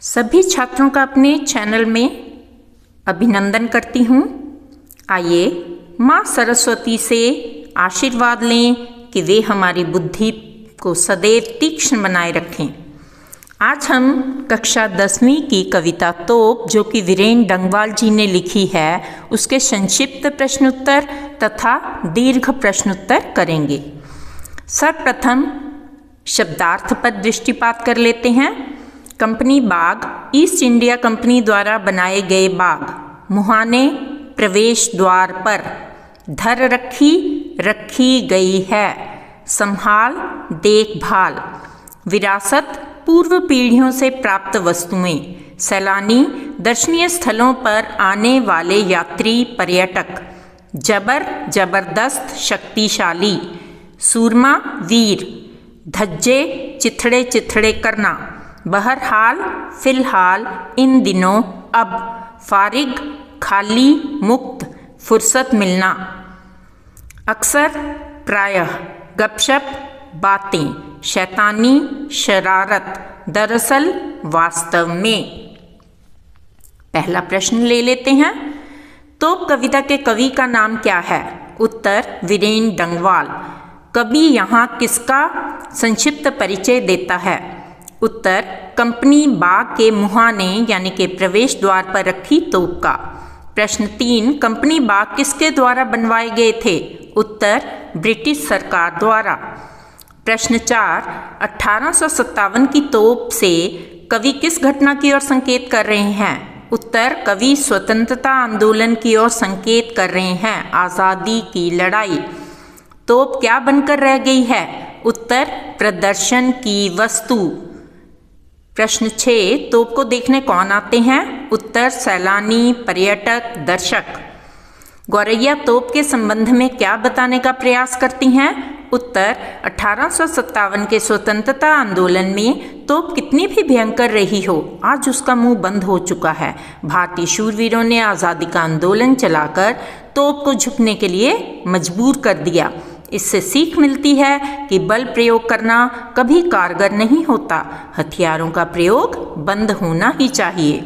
सभी छात्रों का अपने चैनल में अभिनंदन करती हूँ। आइए माँ सरस्वती से आशीर्वाद लें कि वे हमारी बुद्धि को सदैव तीक्ष्ण बनाए रखें। आज हम कक्षा 10वीं की कविता तोप, जो कि वीरेन डंगवाल जी ने लिखी है, उसके संक्षिप्त प्रश्नोत्तर तथा दीर्घ प्रश्नोत्तर करेंगे। सर्वप्रथम शब्दार्थ पर दृष्टिपात कर लेते हैं। कंपनी बाग, ईस्ट इंडिया कंपनी द्वारा बनाए गए बाग। मुहाने प्रवेश द्वार पर धर रखी गई है। संभाल देखभाल, विरासत पूर्व पीढ़ियों से प्राप्त वस्तुएं। सैलानी दर्शनीय स्थलों पर आने वाले यात्री पर्यटक। जबरदस्त शक्तिशाली। सूरमा वीर। धज्जे चिथड़े करना। बहरहाल फिलहाल इन दिनों अब। फारिग खाली मुक्त फुर्सत मिलना। अक्सर प्रायः गपशप बातें। शैतानी शरारत दरअसल वास्तव में। पहला प्रश्न ले लेते हैं। तोप कविता के कवि का नाम क्या है? उत्तर वीरेन डंगवाल। कवि यहाँ किसका संक्षिप्त परिचय देता है? उत्तर कंपनी बाग के मुहाने यानी कि प्रवेश द्वार पर रखी तोप का। प्रश्न 3, कंपनी बाग किसके द्वारा बनवाए गए थे? उत्तर ब्रिटिश सरकार द्वारा। प्रश्न 4, 1857 की तोप से कवि किस घटना की ओर संकेत कर रहे हैं? उत्तर कवि स्वतंत्रता आंदोलन की ओर संकेत कर रहे हैं, आज़ादी की लड़ाई। तोप क्या बनकर रह गई है? उत्तर प्रदर्शन की वस्तु। प्रश्न 6, तोप को देखने कौन आते हैं? उत्तर सैलानी पर्यटक दर्शक। गौरैया तोप के संबंध में क्या बताने का प्रयास करती हैं? उत्तर 1857 के स्वतंत्रता आंदोलन में तोप कितनी भी भयंकर रही हो, आज उसका मुंह बंद हो चुका है। भारतीय शूरवीरों ने आज़ादी का आंदोलन चलाकर तोप को झुकने के लिए मजबूर कर दिया। इससे सीख मिलती है कि बल प्रयोग करना कभी कारगर नहीं होता। हथियारों का प्रयोग बंद होना ही चाहिए।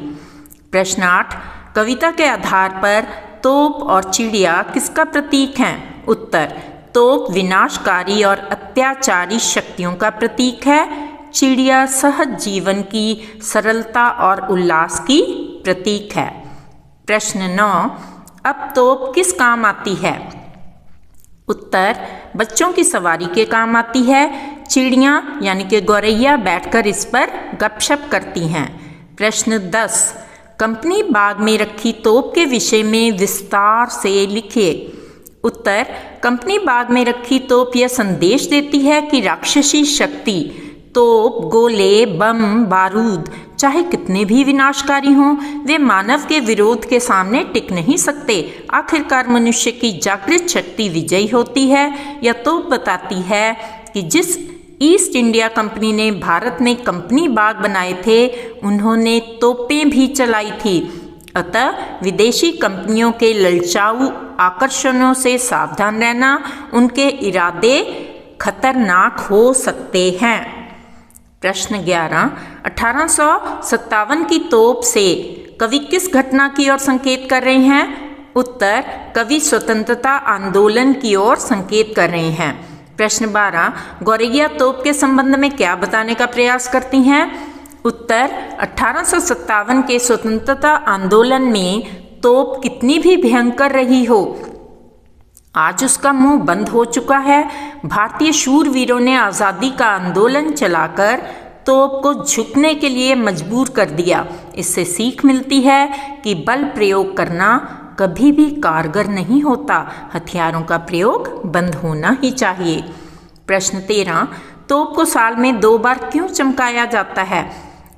प्रश्न 8, कविता के आधार पर तोप और चिड़िया किसका प्रतीक हैं? उत्तर तोप विनाशकारी और अत्याचारी शक्तियों का प्रतीक है। चिड़िया सहज जीवन की सरलता और उल्लास की प्रतीक है। प्रश्न 9, अब तोप किस काम आती है? उत्तर बच्चों की सवारी के काम आती है। चिड़ियाँ यानी कि गौरैया बैठकर इस पर गपशप करती हैं। प्रश्न 10, कंपनी बाग में रखी तोप के विषय में विस्तार से लिखिए। उत्तर कंपनी बाग में रखी तोप यह संदेश देती है कि राक्षसी शक्ति तोप, गोले, बम, बारूद चाहे कितने भी विनाशकारी हों, वे मानव के विरोध के सामने टिक नहीं सकते। आखिरकार मनुष्य की जागृत शक्ति विजयी होती है। यह तोप बताती है कि जिस ईस्ट इंडिया कंपनी ने भारत में कंपनी बाग बनाए थे, उन्होंने तोपें भी चलाई थी। अतः विदेशी कंपनियों के ललचाऊ आकर्षणों से सावधान रहना, उनके इरादे खतरनाक हो सकते हैं। प्रश्न 11, 1857 की तोप से कवि किस घटना की ओर संकेत कर रहे हैं? उत्तर कवि स्वतंत्रता आंदोलन की ओर संकेत कर रहे हैं। प्रश्न 12, गौरैया तोप के संबंध में क्या बताने का प्रयास करती हैं? उत्तर 1857 के स्वतंत्रता आंदोलन में तोप कितनी भी भयंकर रही हो, आज उसका मुंह बंद हो चुका है। भारतीय शूरवीरों ने आज़ादी का आंदोलन चलाकर तोप को झुकने के लिए मजबूर कर दिया। इससे सीख मिलती है कि बल प्रयोग करना कभी भी कारगर नहीं होता। हथियारों का प्रयोग बंद होना ही चाहिए। प्रश्न 13, तोप को साल में 2 बार क्यों चमकाया जाता है?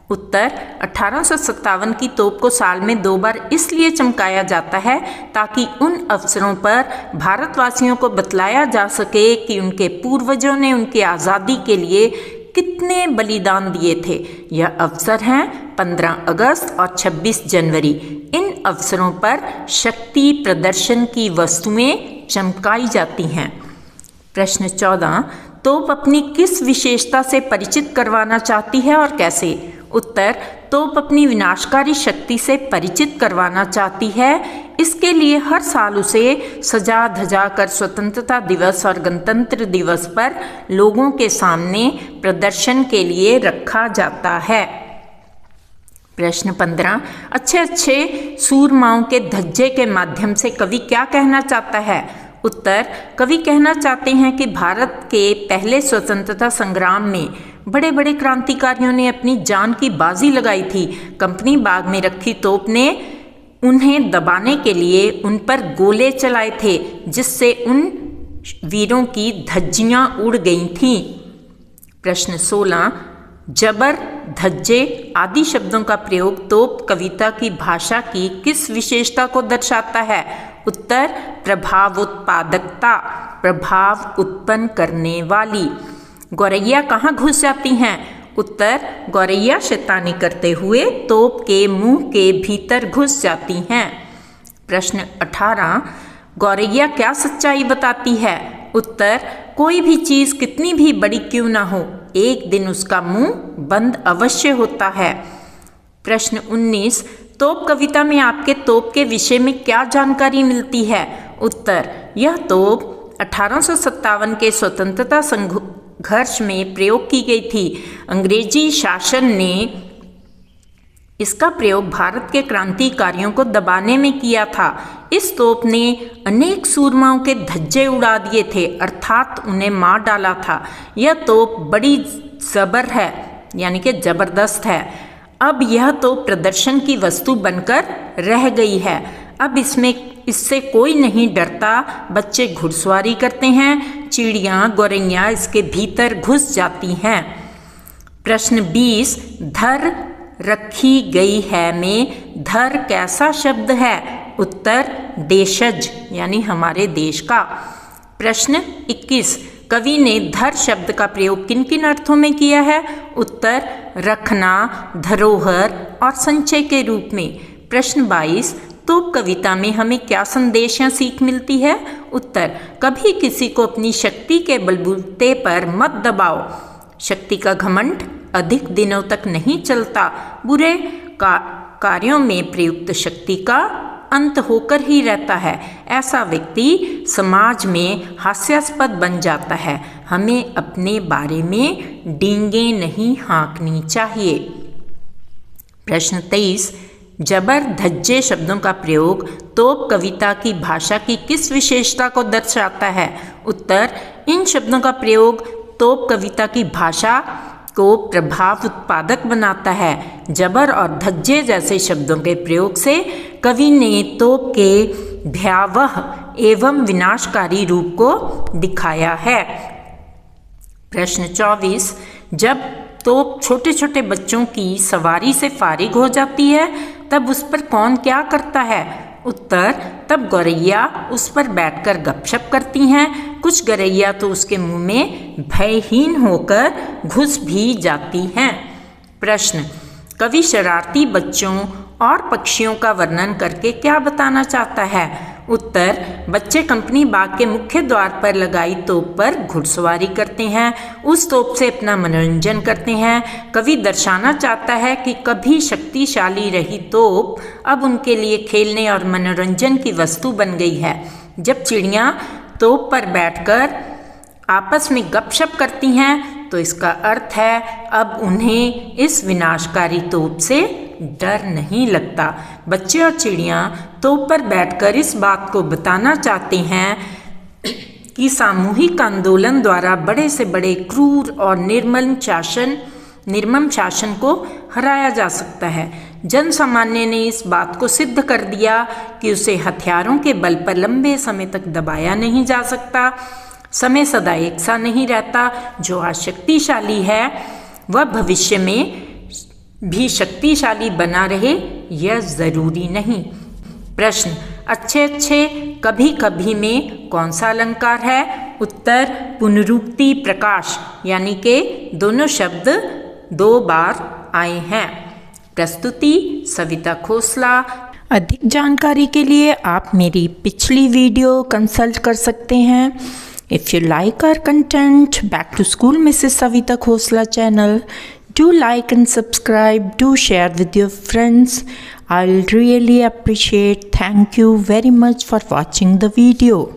उत्तर 1857 की तोप को साल में 2 बार इसलिए चमकाया जाता है ताकि उन अवसरों पर भारतवासियों को बतलाया जा सके कि उनके पूर्वजों ने उनकी आज़ादी के लिए कितने बलिदान दिए थे। यह अवसर हैं 15 अगस्त और 26 जनवरी। इन अवसरों पर शक्ति प्रदर्शन की वस्तुएं चमकाई जाती हैं। प्रश्न 14, तोप अपनी किस विशेषता से परिचित करवाना चाहती है और कैसे? उत्तर, तोप अपनी विनाशकारी शक्ति से परिचित करवाना चाहती है। इसके लिए हर साल उसे सजा धजा कर स्वतंत्रता दिवस और गणतंत्र दिवस पर लोगों के सामने प्रदर्शन के लिए रखा जाता है। प्रश्न 15, अच्छे सूरमाओं के धज्जे के माध्यम से कवि क्या कहना चाहता है? उत्तर, कवि कहना चाहते हैं कि भारत के पहले स्वतंत्रता संग्राम में बड़े बड़े क्रांतिकारियों ने अपनी जान की बाजी लगाई थी। कंपनी बाग में रखी तोप ने उन्हें दबाने के लिए उन पर गोले चलाए थे, जिससे उन वीरों की धज्जियां उड़ गई थीं। प्रश्न 16, जबर, धज्जे आदि शब्दों का प्रयोग तोप कविता की भाषा की किस विशेषता को दर्शाता है? उत्तर, प्रभाव उत्पादकता, प्रभाव उत्पन्न करने वाली। गौरैया कहाँ घुस जाती हैं? उत्तर, गौरैया शैतानी करते हुए तोप के मुंह के भीतर घुस जाती हैं। प्रश्न 18, गौरैया क्या सच्चाई बताती है? उत्तर, कोई भी चीज कितनी भी बड़ी क्यों ना हो, एक दिन उसका मुंह बंद अवश्य होता है। प्रश्न 19, तोप कविता में आपके तोप के विषय में क्या जानकारी मिलती है? उत्तर, यह तोप 1857 के स्वतंत्रता संघर्ष में प्रयोग की गई थी। अंग्रेजी शासन ने इसका प्रयोग भारत के क्रांतिकारियों को दबाने में किया था। इस तोप ने अनेक सूरमाओं के धज्जे उड़ा दिए थे, अर्थात उन्हें मार डाला था। यह तोप बड़ी जबर है, यानी कि जबरदस्त है। अब यह तोप प्रदर्शन की वस्तु बनकर रह गई है। अब इससे कोई नहीं डरता। बच्चे घुड़सवारी करते हैं, चिड़ियाँ गौरैया इसके भीतर घुस जाती हैं। प्रश्न 20, धर रखी गई है में धर कैसा शब्द है? उत्तर, देशज, यानी हमारे देश का। प्रश्न 21, कवि ने धर शब्द का प्रयोग किन किन अर्थों में किया है? उत्तर, रखना, धरोहर और संचय के रूप में। प्रश्न 22, तोप कविता में हमें क्या संदेश या सीख मिलती है? उत्तर, कभी किसी को अपनी शक्ति के बलबूते पर मत दबाओ। शक्ति का घमंड अधिक दिनों तक नहीं चलता। बुरे कार्यों में प्रयुक्त शक्ति का अंत होकर ही रहता है। ऐसा व्यक्ति समाज में हास्यास्पद बन जाता है। हमें अपने बारे में डींगे नहीं हाँकनी चाहिए। प्रश्न 23, जबर, धज्जे शब्दों का प्रयोग तोप कविता की भाषा की किस विशेषता को दर्शाता है? उत्तर, इन शब्दों का प्रयोग तोप कविता की भाषा को प्रभाव उत्पादक बनाता है। जबर और धज्जे जैसे शब्दों के प्रयोग से कवि ने तोप के भयावह एवं विनाशकारी रूप को दिखाया है। प्रश्न 24, जब तोप छोटे छोटे बच्चों की सवारी से फारिग हो जाती है तब उस पर कौन क्या करता है? उत्तर, तब गौरैया उस पर बैठकर गपशप करती हैं। कुछ गौरैया तो उसके मुंह में भयहीन होकर घुस भी जाती हैं। प्रश्न, कवि शरारती बच्चों और पक्षियों का वर्णन करके क्या बताना चाहता है? उत्तर, बच्चे कंपनी बाग के मुख्य द्वार पर लगाई तोप पर घुड़सवारी करते हैं, उस तोप से अपना मनोरंजन करते हैं। कवि दर्शाना चाहता है कि कभी शक्तिशाली रही तोप अब उनके लिए खेलने और मनोरंजन की वस्तु बन गई है। जब चिड़ियाँ तोप पर बैठकर आपस में गपशप करती हैं तो इसका अर्थ है अब उन्हें इस विनाशकारी तोप से डर नहीं लगता। बच्चे और चिड़ियाँ तोप पर बैठकर इस बात को बताना चाहते हैं कि सामूहिक आंदोलन द्वारा बड़े से बड़े क्रूर और निर्मम शासन को हराया जा सकता है। जन सामान्य ने इस बात को सिद्ध कर दिया कि उसे हथियारों के बल पर लंबे समय तक दबाया नहीं जा सकता। समय सदा एक सा नहीं रहता। जो आज शक्तिशाली है वह भविष्य में भी शक्तिशाली बना रहे, यह जरूरी नहीं। प्रश्न, अच्छे कभी कभी में कौन सा अलंकार है? उत्तर, पुनरुक्ति प्रकाश, यानी कि दोनों शब्द 2 बार आए हैं। प्रस्तुति सविता खोसला। अधिक जानकारी के लिए आप मेरी पिछली वीडियो कंसल्ट कर सकते हैं। If you like our content, back to school Mrs. Savita Khosla channel, Do like and subscribe. Do share with your friends. I'll really appreciate. Thank you very much for watching the video.